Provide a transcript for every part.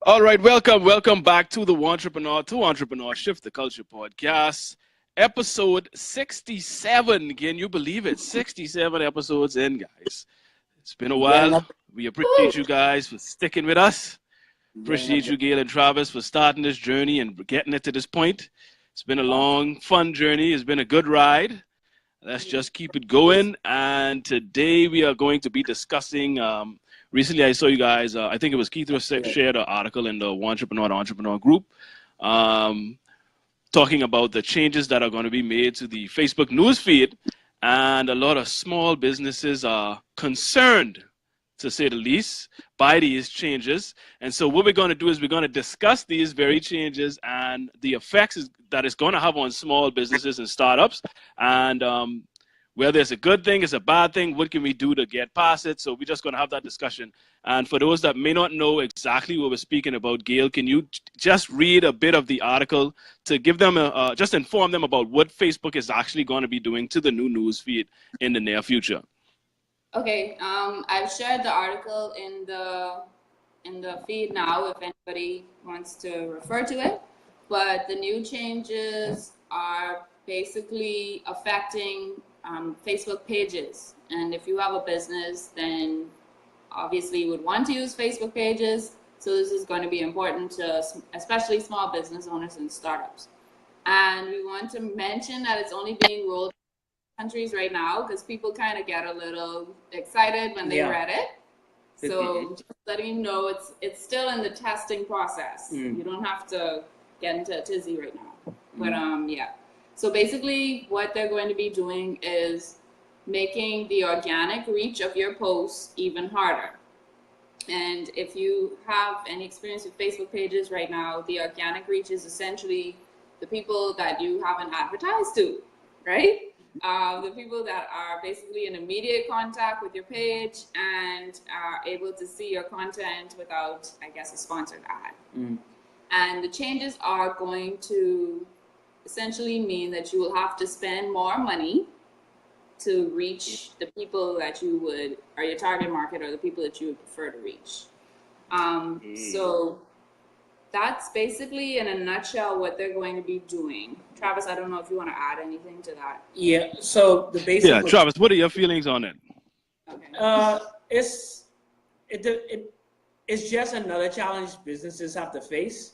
All right, welcome back to the Entrepreneur to Entrepreneur Shift the Culture podcast, episode 67. Can you believe it? 67 episodes in, guys. It's been a Getting while. up, We appreciate you guys for sticking with us. getting up Appreciate there. you, Gail and Travis, for starting this journey and getting it to this point. It's been a long, fun journey. It's been a good ride. Let's just keep it going. And today we are going to be discussing. Recently, I saw you guys. I think it was Keith shared an article in the Entrepreneur to Entrepreneur group, um, talking about the changes that are going to be made to the Facebook newsfeed, and a lot of small businesses are concerned, to say the least, by these changes. And so what we're going to do is we're going to discuss these very changes and the effects that it's going to have on small businesses and startups, and whether it's a good thing, it's a bad thing, what can we do to get past it? So we're just going to have that discussion. And for those that may not know exactly what we're speaking about, Gail, can you just read a bit of the article to give them, just inform them about what Facebook is actually going to be doing to the new news feed in the near future? Okay, I've shared the article in the feed now if anybody wants to refer to it. But the new changes are basically affecting Facebook pages. And if you have a business, then obviously you would want to use Facebook pages. So this is going to be important to especially small business owners and startups. And we want to mention that it's only being rolled countries right now because people kind of get a little excited when they read it. So just letting you know it's still in the testing process. You don't have to get into a tizzy right now. But yeah. So basically what they're going to be doing is making the organic reach of your posts even harder. And if you have any experience with Facebook pages right now, the organic reach is essentially the people that you haven't advertised to, right? The people that are basically in immediate contact with your page and are able to see your content without, I guess, a sponsored ad. And the changes are going to essentially mean that you will have to spend more money to reach the people that you would, or your target market, or the people that you would prefer to reach. So that's basically in a nutshell what they're going to be doing. Travis, I don't know if you want to add anything to that. Yeah. So the basic. Yeah, Travis, what are your feelings on it? Okay. It's just another challenge businesses have to face.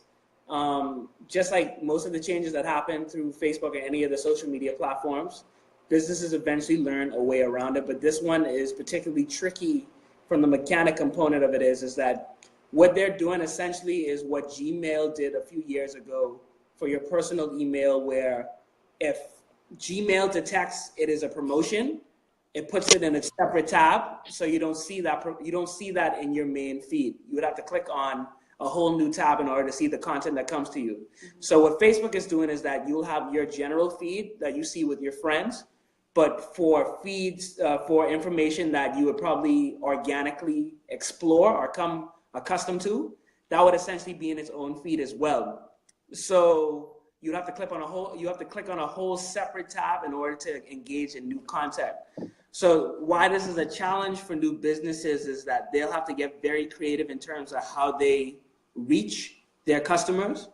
Just like most of the changes that happen through Facebook or any of the social media platforms, businesses eventually learn a way around it. But this one is particularly tricky from the mechanic component of it is that what they're doing essentially is what Gmail did a few years ago for your personal email, where if Gmail detects it is a promotion, it puts it in a separate tab, so you don't see that in your main feed. You would have to click on a whole new tab in order to see the content that comes to you. So what Facebook is doing is that you'll have your general feed that you see with your friends, but for feeds, for information that you would probably organically explore or come accustomed to, that would essentially be in its own feed as well. So you have to click on a whole separate tab in order to engage in new content. So why this is a challenge for new businesses is that they'll have to get very creative in terms of how they reach their customers.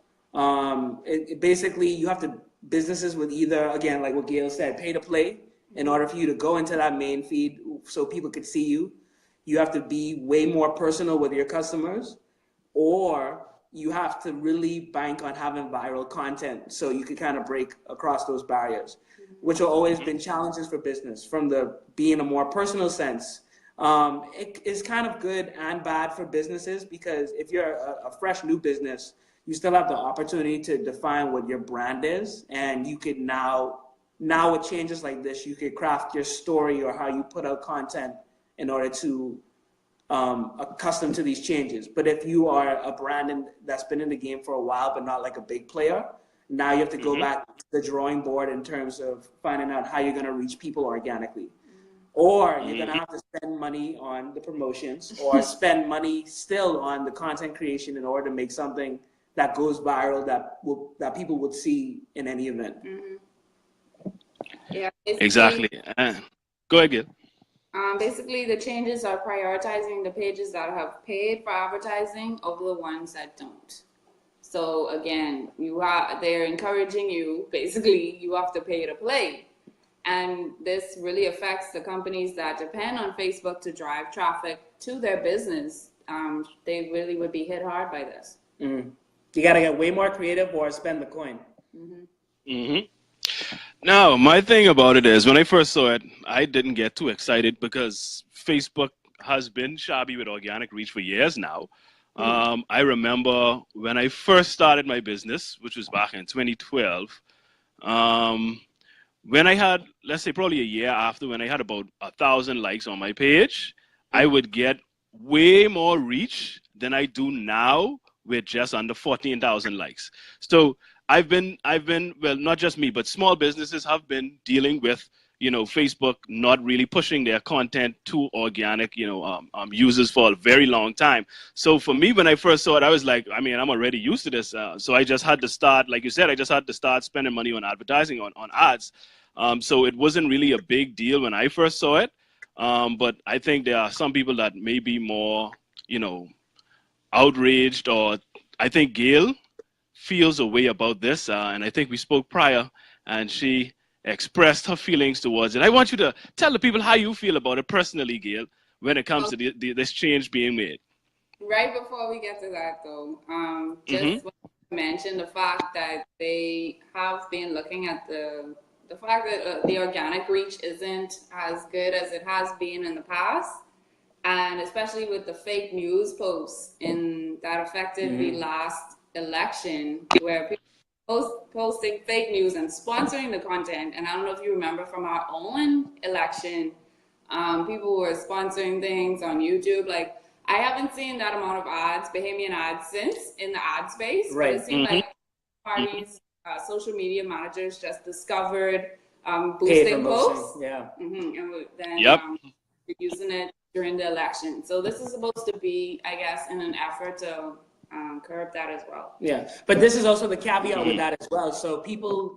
Basically, you have to, businesses with either, again, like what Gail said, pay to play in order for you to go into that main feed so people could see you. You have to be way more personal with your customers, or you have to really bank on having viral content so you can kind of break across those barriers, which have always been challenges for business from the being a more personal sense. It is kind of good and bad for businesses because if you're a fresh new business, you still have the opportunity to define what your brand is, and you could now with changes like this, you could craft your story or how you put out content in order to accustomed to these changes. But if you are a brand that's been in the game for a while, but not like a big player, now you have to go back to the drawing board in terms of finding out how you're going to reach people organically. Or you're going to have to spend money on the promotions or spend money still on the content creation in order to make something that goes viral that people would see in any event. Yeah, Exactly. Go ahead, Gil. Basically, the changes are prioritizing the pages that have paid for advertising over the ones that don't. So again, they're encouraging you, basically, you have to pay to play. And this really affects the companies that depend on Facebook to drive traffic to their business. They really would be hit hard by this. Mm-hmm. You got to get way more creative or spend the coin. Mm-hmm. Mm-hmm. Now, my thing about it is, when I first saw it, I didn't get too excited because Facebook has been shabby with organic reach for years now. I remember when I first started my business, which was back in 2012, when I had, let's say probably a year after, when I had about 1,000 likes on my page, I would get way more reach than I do now with just under 14,000 likes. So I've been, well, not just me, but small businesses have been dealing with, Facebook not really pushing their content to organic, users for a very long time. So for me, when I first saw it, I was like, I'm already used to this. So I just had to start, like you said, I just had to start spending money on advertising, on ads. So it wasn't really a big deal when I first saw it. But I think there are some people that may be more, outraged, or I think Gail feels a way about this. And I think we spoke prior, and she expressed her feelings towards it. I want you to tell the people how you feel about it personally, Gail, when it comes to this change being made. Right before we get to that, though, just want to mention the fact that they have been looking at the fact that the organic reach isn't as good as it has been in the past, and especially with the fake news posts that affected the last election, where people posting fake news and sponsoring the content. And I don't know if you remember from our own election, people were sponsoring things on YouTube. Like, I haven't seen that amount of ads, Bahamian ads, since in the ad space. Right. But it seemed like parties, social media managers just discovered boosting posts. Yeah. And then using it during the election. So this is supposed to be, I guess, in an effort to curb that as well. Yeah, but this is also the caveat with that as well. So people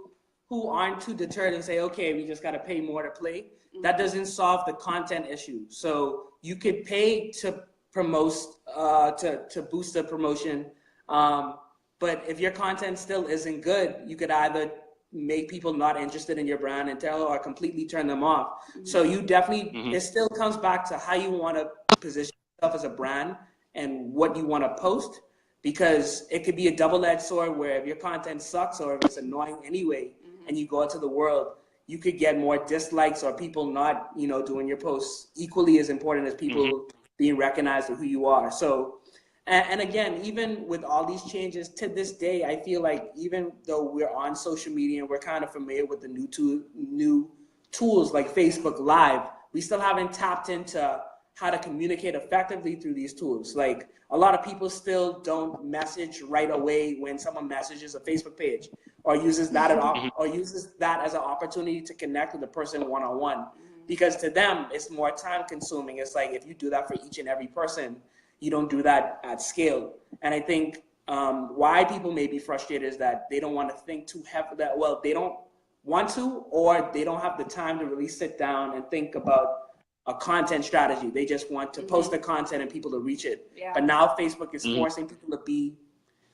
who aren't too deterred and say, okay, we just got to pay more to play, that doesn't solve the content issue. So you could pay to promote, to boost the promotion. But if your content still isn't good, you could either make people not interested in your brand and or completely turn them off. So you definitely, it still comes back to how you want to position yourself as a brand and what you want to post, because it could be a double-edged sword where if your content sucks or if it's annoying anyway, and you go out to the world, you could get more dislikes or people not, doing your posts equally as important as people being recognized for who you are. So, and again, even with all these changes to this day, I feel like even though we're on social media and we're kind of familiar with the new tools like Facebook Live, we still haven't tapped into how to communicate effectively through these tools. Like, a lot of people still don't message right away when someone messages a Facebook page, or uses that as an opportunity to connect with the person one-on-one. Because to them, it's more time consuming. It's like, if you do that for each and every person, you don't do that at scale. And I think why people may be frustrated is that they don't want to think too heavily, they don't want to, or they don't have the time to really sit down and think about a content strategy. They just want to post the content and people to reach it. Yeah. But now Facebook is forcing people to be,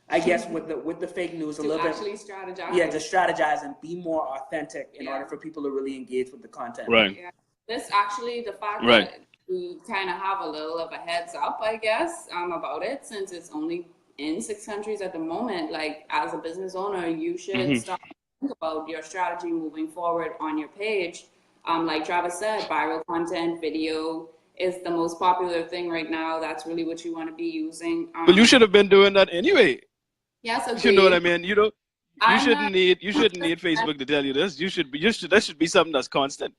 I guess, with the fake news a little bit. Strategize. Yeah, to strategize and be more authentic in order for people to really engage with the content. Right. Yeah. This actually, the fact that we kind of have a little of a heads up, I guess, about it, since it's only in 6 countries at the moment. Like, as a business owner, you should start to think about your strategy moving forward on your page. Like Travis said, viral content, video is the most popular thing right now. That's really what you want to be using. But you should have been doing that anyway. Yes, agreed. You know what I mean? You shouldn't need Facebook to tell you this. That should be something that's constant.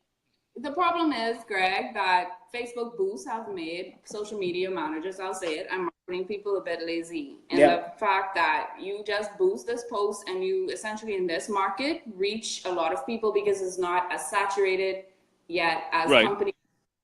The problem is, Greg, that Facebook boosts have made social media managers, I'll say it, and marketing people a bit lazy. And the fact that you just boost this post and you essentially in this market reach a lot of people because it's not as saturated yet as companies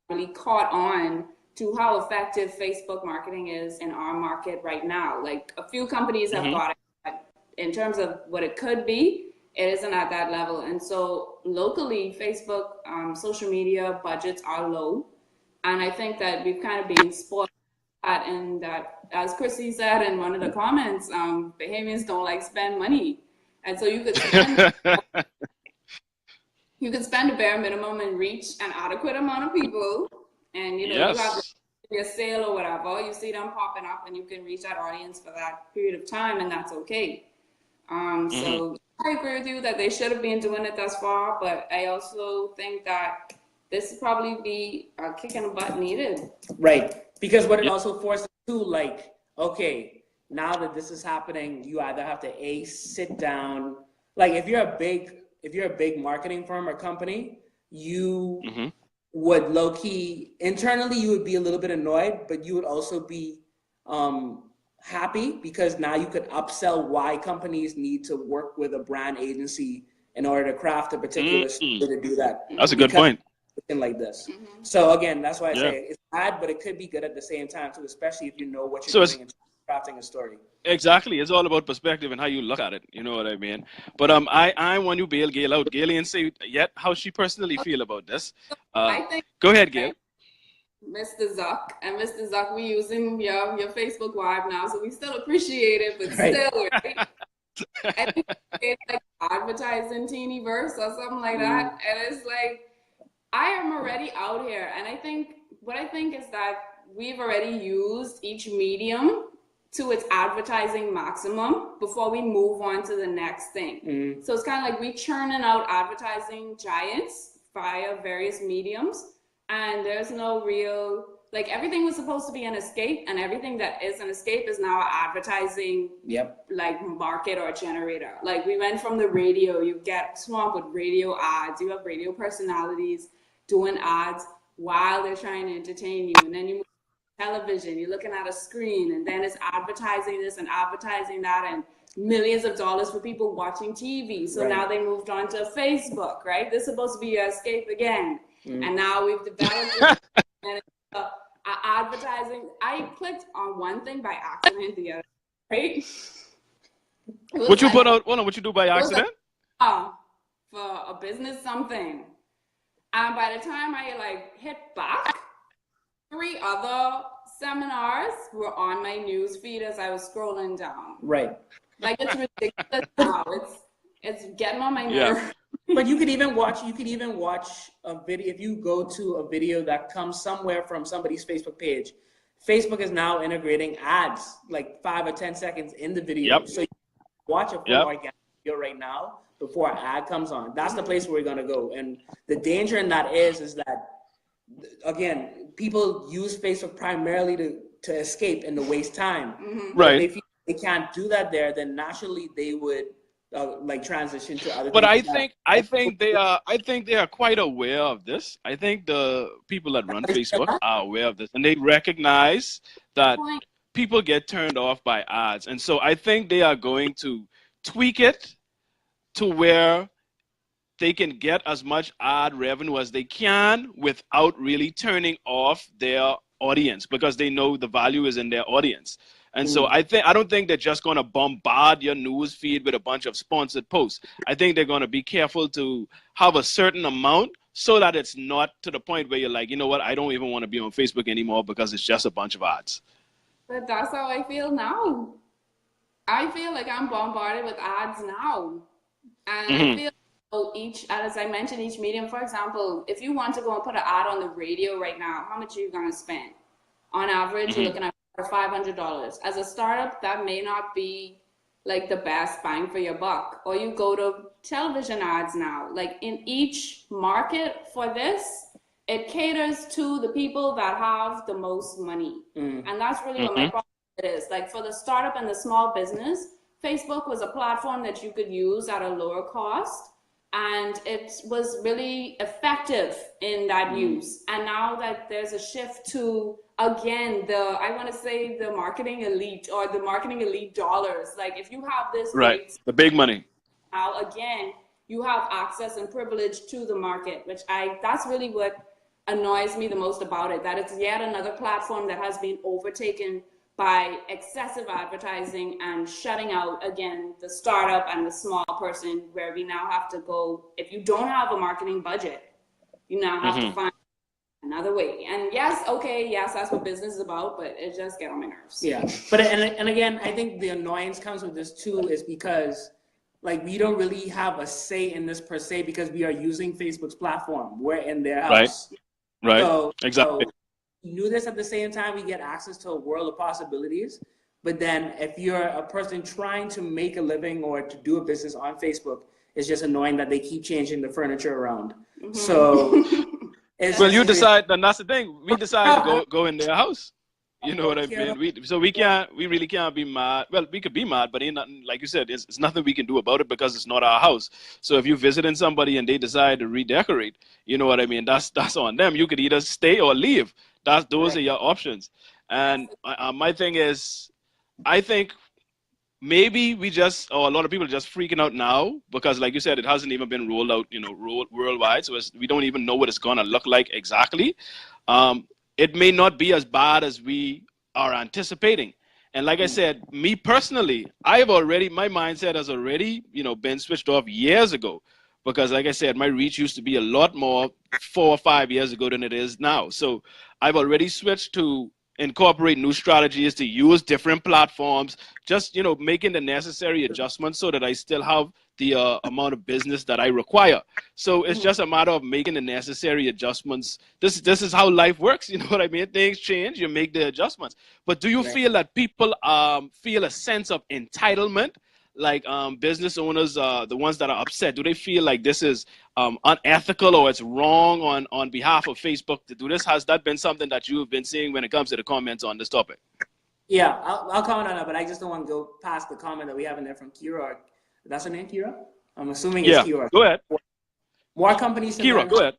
really caught on to how effective Facebook marketing is in our market right now. Like, a few companies have got it, but in terms of what it could be, it isn't at that level. And so locally, Facebook social media budgets are low. And I think that we've kind of been spoiled that, and that, as Chrissy said in one of the comments, Bahamians don't like spend money. And so you could spend a bare minimum and reach an adequate amount of people. And you know, you have your sale or whatever, you see them popping up and you can reach that audience for that period of time, and that's okay. So I agree with you that they should have been doing it thus far, but I also think that this would probably be a kick in the butt needed. Right. Because what it also forces to, like, okay, now that this is happening, you either have to sit down. Like if you're a big marketing firm or company, you would low-key, internally you would be a little bit annoyed, but you would also be happy because now you could upsell why companies need to work with a brand agency in order to craft a particular story to do that. That's a good point. Like this. So again, that's why I say it's bad, but it could be good at the same time too, especially if you know what you're doing in crafting a story. Exactly. It's all about perspective and how you look at it. You know what I mean? But I want to bail Gail out. Gail and say yet how she personally feel about this. I think go ahead, Gail. Mr. Zuck, we using your Facebook Live now, so we still appreciate it, but still, right? I think it's like advertising Teeniverse or something like that, and it's like, I am already out here, and what I think is that we've already used each medium to its advertising maximum before we move on to the next thing. So it's kind of like we churning out advertising giants via various mediums, and there's no real, like, everything was supposed to be an escape, and everything that is an escape is now an advertising like market or generator. Like we went from the radio, you get swamped with radio ads, you have radio personalities doing ads while they're trying to entertain you, and then you move to television, you're looking at a screen, and then it's advertising this and advertising that, and millions of dollars for people watching TV. So now they moved on to Facebook, right? This is supposed to be your escape again, and now we've developed and advertising. I clicked on one thing by accident the other, right? What you put out? What you do by accident? For a business something. And by the time I hit back, 3 other seminars were on my news feed as I was scrolling down. Right. Like it's ridiculous now. It's getting on my nerves. But you could even watch a video. If you go to a video that comes somewhere from somebody's Facebook page, Facebook is now integrating ads like 5 or 10 seconds in the video. So you can watch a full organic video right now before an ad comes on. That's the place where we're gonna go. And the danger in that is that, again, people use Facebook primarily to escape and to waste time. Right. If they can't do that there, then naturally they would transition to other. But I think they are quite aware of this. I think the people that run Facebook are aware of this, and they recognize that people get turned off by ads, and so I think they are going to tweak it to where they can get as much ad revenue as they can without really turning off their audience, because they know the value is in their audience. And so I don't think they're just going to bombard your news feed with a bunch of sponsored posts. I think they're going to be careful to have a certain amount so that it's not to the point where you're like, you know what, I don't even want to be on Facebook anymore because it's just a bunch of ads. But that's how I feel now. I feel like I'm bombarded with ads now. And I feel as I mentioned, each medium, for example, if you want to go and put an ad on the radio right now, how much are you going to spend? On average, you're looking at $500. As a startup, that may not be like the best bang for your buck. Or you go to television ads now. Like in each market for this, it caters to the people that have the most money. And that's really what my problem is. Like for the startup and the small business, Facebook was a platform that you could use at a lower cost, and it was really effective in that use. And now that there's a shift to, again, I want to say the marketing elite, or the marketing elite dollars. Like if you have this, the big money. Now again, you have access and privilege to the market, that's really what annoys me the most about it. That it's yet another platform that has been overtaken by excessive advertising and shutting out, again, the startup and the small person, where we now have to go, if you don't have a marketing budget, you now have to find another way. And yes, okay, yes, that's what business is about, but it just get on my nerves. Yeah, but and again, I think the annoyance comes with this too is because like we don't really have a say in this per se because we are using Facebook's platform. We're in their house. Right. So, Exactly. so we knew this at the same time. We get access to a world of possibilities. But then if you're a person trying to make a living or to do a business on Facebook, it's just annoying that they keep changing the furniture around. Mm-hmm. So Well, you decide, and that's the thing. We decide to go in their house. You know what I mean? We really can't be mad. Well, we could be mad, but ain't nothing, like you said, it's nothing we can do about it because it's not our house. So if you're visiting somebody and they decide to redecorate, you know what I mean? That's on them. You could either stay or leave. Those are your options. And my thing is, I think maybe or a lot of people are just freaking out now because, like you said, it hasn't even been rolled out, worldwide. So we don't even know what it's gonna look like exactly. It may not be as bad as we are anticipating. And like I said, me personally, my mindset has already, been switched off years ago. Because like I said, my reach used to be a lot more 4 or 5 years ago than it is now. So I've already switched to incorporate new strategies to use different platforms, just, making the necessary adjustments so that I still have the amount of business that I require. So it's just a matter of making the necessary adjustments. This is how life works. You know what I mean? Things change, you make the adjustments. But do you feel that people feel a sense of entitlement? Like business owners, the ones that are upset, do they feel like this is unethical or it's wrong on behalf of Facebook to do this? Has that been something that you've been seeing when it comes to the comments on this topic? Yeah, I'll comment on that, but I just don't want to go past the comment that we have in there from Kira. That's her name, Kira? I'm assuming it's Kira. Go ahead. More companies Kira, go ahead.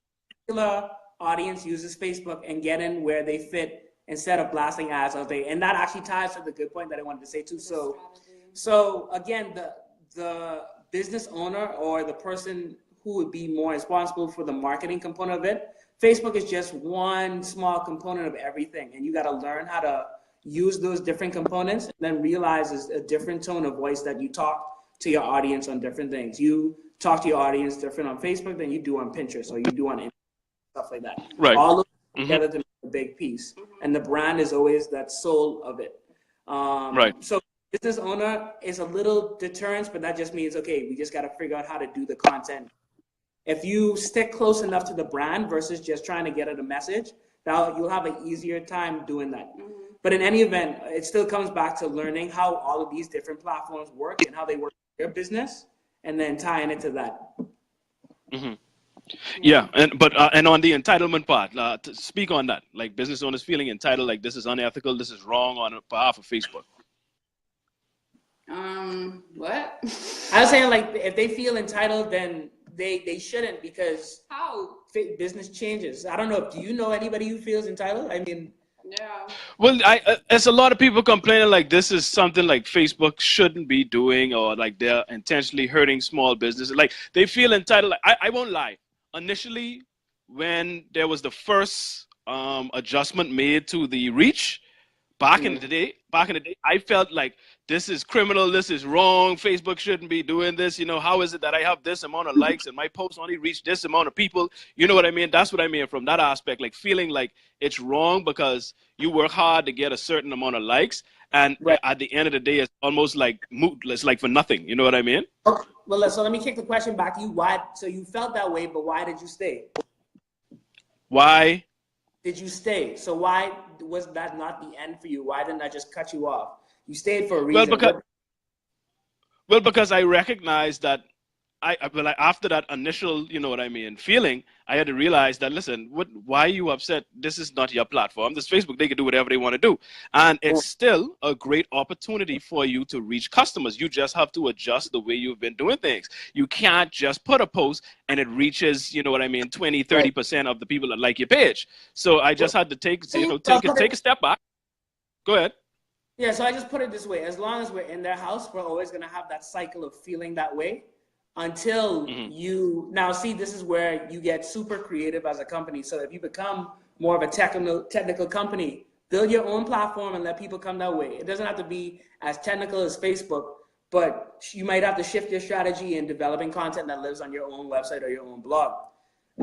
Particular audience uses Facebook and get in where they fit instead of blasting ads all day. And that actually ties to the good point that I wanted to say too. So again, the business owner or the person who would be more responsible for the marketing component of it, Facebook is just one small component of everything. And you got to learn how to use those different components and then realize it's a different tone of voice that you talk to your audience on different things. You talk to your audience different on Facebook than you do on Pinterest or you do on Instagram, stuff like that. Right. All of them together to make a big piece. And the brand is always that soul of it. Right. So business owner is a little deterrence, but that just means, okay, we just got to figure out how to do the content. If you stick close enough to the brand versus just trying to get at a message, you'll have an easier time doing that. But in any event, it still comes back to learning how all of these different platforms work and how they work in your business, and then tying it to that. Yeah, and on the entitlement part, to speak on that, like business owners feeling entitled, like this is unethical, this is wrong on behalf of Facebook. What? I was saying, like, if they feel entitled, then they shouldn't, because how business changes. I don't know. Do you know anybody who feels entitled? I mean, yeah. Well, there's a lot of people complaining like this is something like Facebook shouldn't be doing, or like they're intentionally hurting small businesses. Like they feel entitled. Like, I won't lie. Initially, when there was the first adjustment made to the reach, back in the day, I felt like this is criminal, this is wrong, Facebook shouldn't be doing this. How is it that I have this amount of likes and my posts only reach this amount of people? You know what I mean? That's what I mean from that aspect, like feeling like it's wrong because you work hard to get a certain amount of likes, and at the end of the day, it's almost like it's like for nothing. You know what I mean? Okay. Well, so let me kick the question back to you. Why? So you felt that way, but why did you stay? Why did you stay? So why was that not the end for you? Why didn't I just cut you off? You stayed for a reason. Well, because I recognized that after that initial, feeling, I had to realize that, listen, why are you upset? This is not your platform. This Facebook, they can do whatever they want to do. And it's still a great opportunity for you to reach customers. You just have to adjust the way you've been doing things. You can't just put a post and it reaches, 20, 30% of the people that like your page. So I just had to take a step back. Go ahead. Yeah, so I just put it this way. As long as we're in their house, we're always going to have that cycle of feeling that way until you... Now, see, this is where you get super creative as a company. So if you become more of a technical company, build your own platform and let people come that way. It doesn't have to be as technical as Facebook, but you might have to shift your strategy in developing content that lives on your own website or your own blog.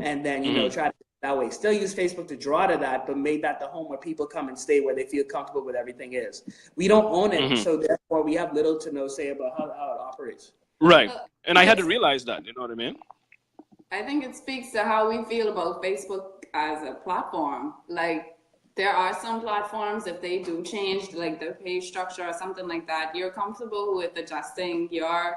And then, try to that way. Still use Facebook to draw to that, but made that the home where people come and stay, where they feel comfortable with everything is. We don't own it, so therefore we have little to no say about how it operates. Right. And I had to realize that, you know what I mean? I think it speaks to how we feel about Facebook as a platform. Like, there are some platforms, if they do change, like the page structure or something like that, you're comfortable with adjusting your,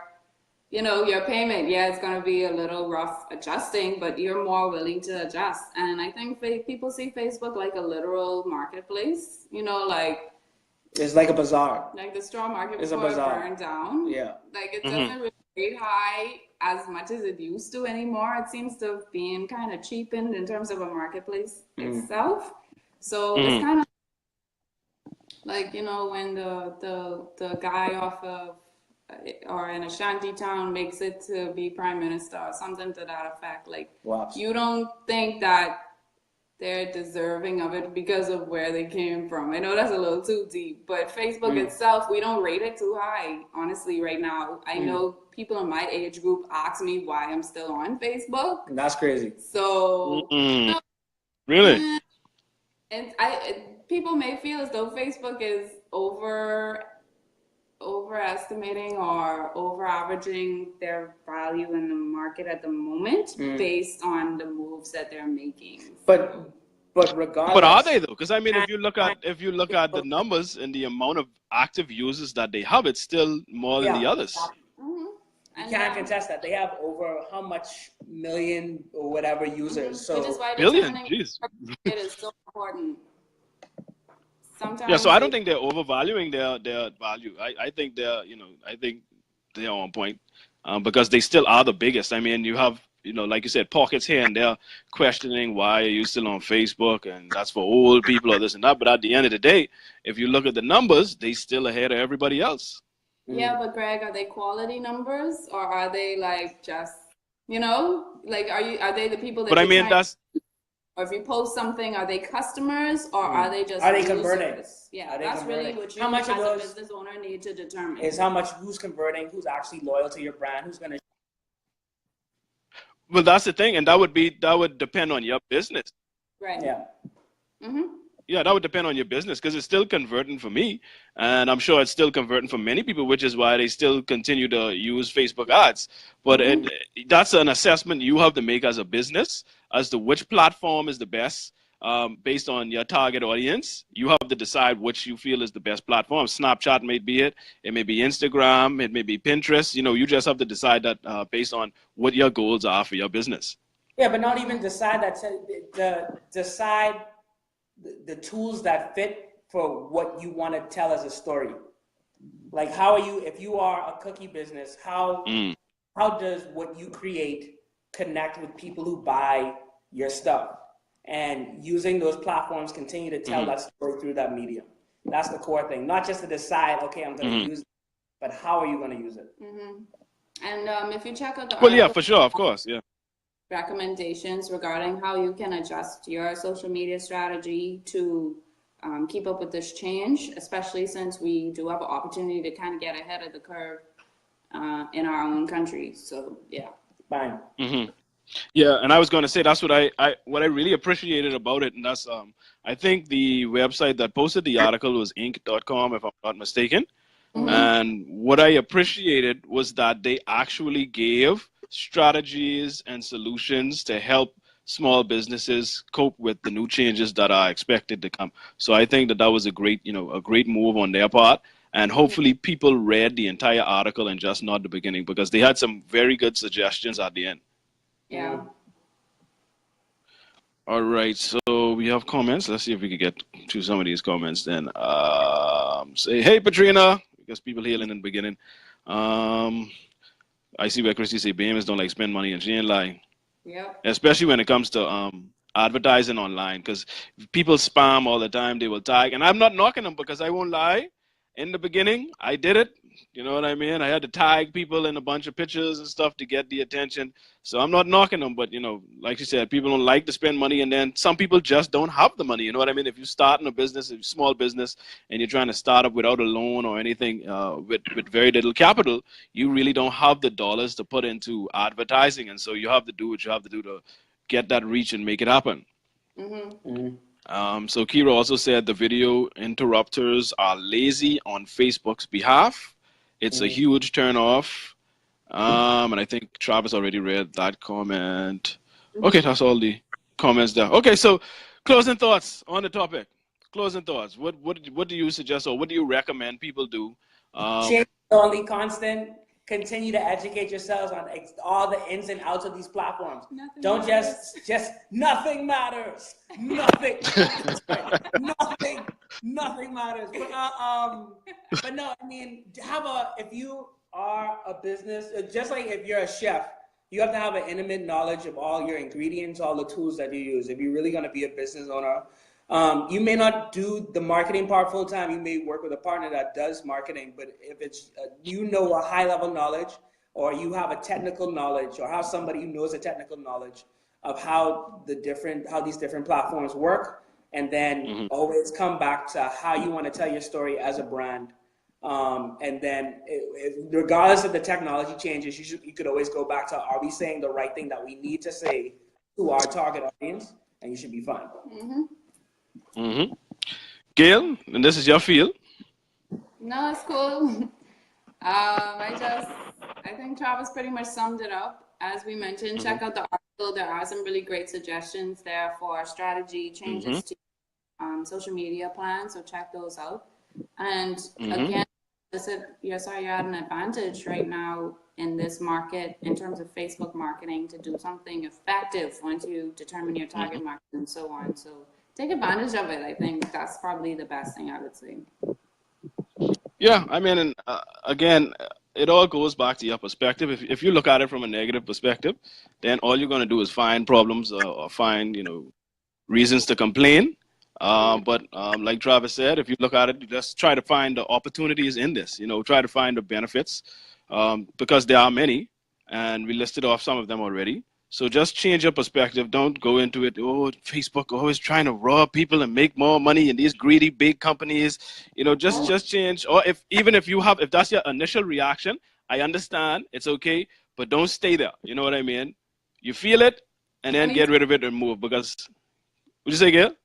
you know, your payment. Yeah, it's going to be a little rough adjusting, but you're more willing to adjust. And I think people see Facebook like a literal marketplace, you know, like. It's like a bazaar. Like the straw market before it burned down. Yeah. Like, it doesn't really rate high as much as it used to anymore. It seems to have been kind of cheapened in terms of a marketplace itself. So it's kind of like, you know, when the guy off of or in a shanty town makes it to be prime minister or something to that effect. Like, you don't think that they're deserving of it because of where they came from. I know that's a little too deep, but Facebook itself, we don't rate it too high, honestly, right now. I know people in my age group ask me why I'm still on Facebook. That's crazy. So, you know, really? and people may feel as though Facebook is overestimating or over averaging their value in the market at the moment based on the moves that they're making. But regardless. But are they though? Because I mean, if you look at the numbers and the amount of active users that they have, it's still more than the others. You can't contest that. They have over how much million or whatever users. So which is why billion, jeez. It is so important. Sometimes yeah, so I don't think they're overvaluing their value. I think they're on point because they still are the biggest. I mean, you have, you know, like you said, pockets here and there questioning why are you still on Facebook, and that's for old people or this and that. But at the end of the day, if you look at the numbers, they still ahead of everybody else. Yeah, but Greg, are they quality numbers or are they like just, you know, like are they the people that? But I mean, or if you post something, are they customers or are they just converting? Yeah, that's really what you as a business owner need to determine. Is who's converting, who's actually loyal to your brand, who's going to. Well, that's the thing, and that would depend on your business. Right. Yeah. Yeah, that would depend on your business because it's still converting for me, and I'm sure it's still converting for many people, which is why they still continue to use Facebook ads. But that's an assessment you have to make as a business as to which platform is the best based on your target audience. You have to decide which you feel is the best platform. Snapchat may be it may be Instagram, it may be Pinterest. You know, you just have to decide that based on what your goals are for your business. Yeah, but not even decide that. Decide the tools that fit for what you want to tell as a story. Like, how are you, if you are a cookie business, how does what you create connect with people who buy your stuff? And using those platforms, continue to tell that story through that medium. That's the core thing. Not just to decide, okay, I'm going to use it, but how are you going to use it? And if you check out the well, yeah, for sure, of course, yeah. Recommendations regarding how you can adjust your social media strategy to keep up with this change, especially since we do have an opportunity to kind of get ahead of the curve in our own country. So yeah. Fine. Yeah, and I was going to say that's what I really appreciated about it, and that's I think the website that posted the article was inc.com, if I'm not mistaken. And what I appreciated was that they actually gave strategies and solutions to help small businesses cope with the new changes that are expected to come. So I think that was a great move on their part. And hopefully people read the entire article and just not the beginning, because they had some very good suggestions at the end. Yeah. All right, so we have comments. Let's see if we can get to some of these comments then. Say, hey, Patrina, because people healing in the beginning. I see where Christy say BMs don't like spend money, and she ain't lying. Yeah. Especially when it comes to advertising online, because people spam all the time. They will tag, and I'm not knocking them because I won't lie. In the beginning, I did it. You know what I mean? I had to tag people in a bunch of pictures and stuff to get the attention. So I'm not knocking them, but, you know, like you said, people don't like to spend money, and then some people just don't have the money. You know what I mean? If you start in a business, a small business, and you're trying to start up without a loan or anything, with very little capital, you really don't have the dollars to put into advertising. And so you have to do what you have to do to get that reach and make it happen. So Kira also said the video interrupters are lazy on Facebook's behalf. It's a huge turnoff. And I think Travis already read that comment. Okay, that's all the comments there. Okay, so closing thoughts on the topic. Closing thoughts. What do you suggest, or what do you recommend people do? Change is only constant. Continue to educate yourselves on all the ins and outs of these platforms. Don't just nothing matters. Nothing. nothing matters. But no, I mean, if you are a business, just like if you're a chef, you have to have an intimate knowledge of all your ingredients, all the tools that you use. If you're really going to be a business owner, you may not do the marketing part full time. You may work with a partner that does marketing, but if it's a high level knowledge, or you have a technical knowledge, or have somebody who knows a technical knowledge of how these different platforms work, and then always come back to how you want to tell your story as a brand. And then regardless of the technology changes, you could always go back to, are we saying the right thing that we need to say to our target audience? And you should be fine. Gail, and this is your field. No, it's cool. I think Travis pretty much summed it up. As we mentioned, check out the article. There are some really great suggestions there for strategy changes to social media plans. So check those out. And again, you're at an advantage right now in this market in terms of Facebook marketing to do something effective once you determine your target market and so on. So take advantage of it. I think that's probably the best thing I would say. Yeah, I mean, again, it all goes back to your perspective. If you look at it from a negative perspective, then all you're going to do is find problems or find, reasons to complain. But like Travis said, if you look at it, just try to find the opportunities in this, try to find the benefits, because there are many, and we listed off some of them already. So just change your perspective. Don't go into it, Facebook always trying to rob people and make more money, and these greedy big companies, just change. Or if that's your initial reaction, I understand, it's okay, but don't stay there. You know what I mean? You feel it, and then get rid of it and move. Because, would you say, Gail?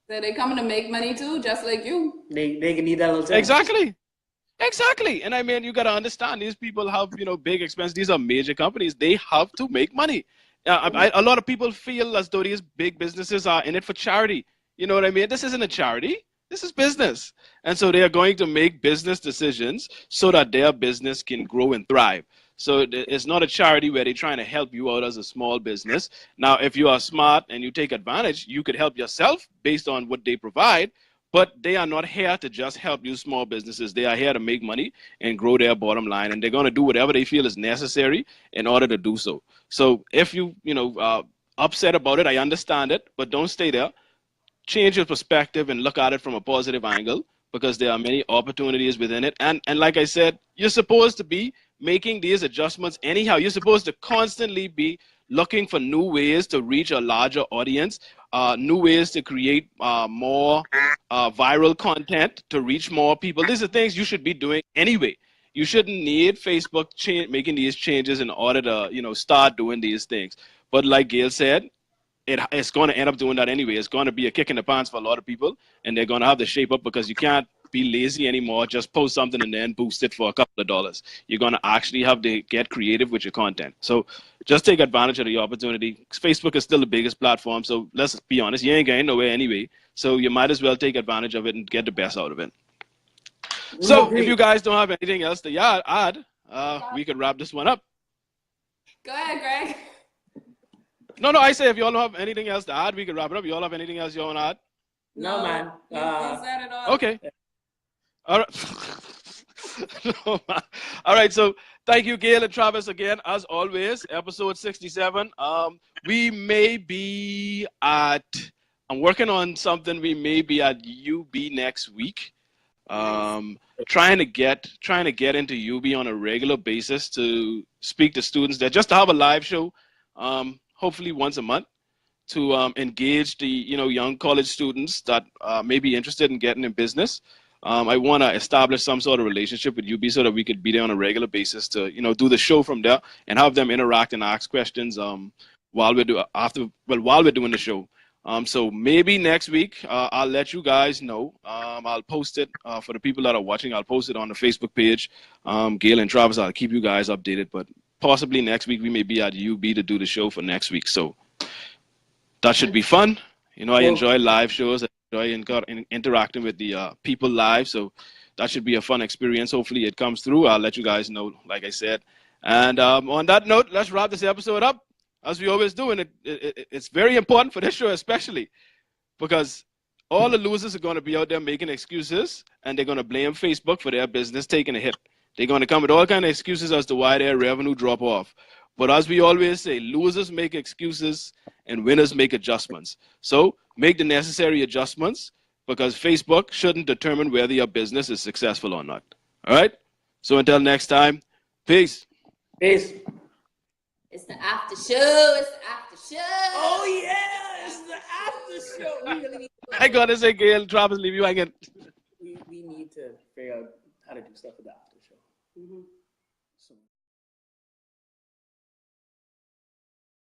So they coming to make money too, just like you. They can need that little time. Exactly. And I mean, you got to understand, these people have, big expenses. These are major companies. They have to make money. A lot of people feel as though these big businesses are in it for charity. You know what I mean? This isn't a charity. This is business. And so they are going to make business decisions so that their business can grow and thrive. So it's not a charity where they're trying to help you out as a small business. Now, if you are smart and you take advantage, you could help yourself based on what they provide. But they are not here to just help you small businesses. They are here to make money and grow their bottom line. And they're going to do whatever they feel is necessary in order to do so. So if you, upset about it, I understand it, but don't stay there. Change your perspective and look at it from a positive angle, because there are many opportunities within it. And like I said, you're supposed to be making these adjustments anyhow. You're supposed to constantly be looking for new ways to reach a larger audience, new ways to create more viral content to reach more people. These are things you should be doing anyway. You shouldn't need Facebook making these changes in order to, start doing these things. But like Gail said, it's going to end up doing that anyway. It's going to be a kick in the pants for a lot of people, and they're going to have to shape up, because you can't be lazy anymore. Just post something and then boost it for a couple of dollars. You're going to actually have to get creative with your content. So just take advantage of the opportunity. Facebook is still the biggest platform, so let's be honest, you ain't going nowhere anyway. So you might as well take advantage of it and get the best out of it. So if you guys don't have anything else to add, we could wrap this one up. Go ahead, Greg. No, I say if you all don't have anything else to add, we can wrap it up. You all have anything else you want to add? No, man. You said it all. Okay. All right. No, man. All right. So thank you, Gail and Travis, again, as always. Episode 67. We may be at, I'm working on something. We may be at UB next week. Trying to get into UB on a regular basis to speak to students there, just to have a live show. Hopefully once a month, to engage the young college students that may be interested in getting in business. I want to establish some sort of relationship with UB so that we could be there on a regular basis to do the show from there and have them interact and ask questions while we're doing the show. So maybe next week, I'll let you guys know. I'll post it for the people that are watching. I'll post it on the Facebook page. Gail and Travis, I'll keep you guys updated. But possibly next week, we may be at UB to do the show for next week. So that should be fun. You know, I enjoy live shows. I enjoy interacting with the people live. So that should be a fun experience. Hopefully it comes through. I'll let you guys know, like I said. And on that note, let's wrap this episode up. As we always do, and it's very important for this show especially, because all the losers are going to be out there making excuses, and they're going to blame Facebook for their business taking a hit. They're going to come with all kinds of excuses as to why their revenue drop off. But as we always say, losers make excuses and winners make adjustments. So make the necessary adjustments, because Facebook shouldn't determine whether your business is successful or not. All right? So until next time, peace. Peace. It's the after show. It's the after show. Oh yeah, it's the after show. We really need I gotta say, Gail, Travis, leave you hanging. we need to figure out how to do stuff with the after show.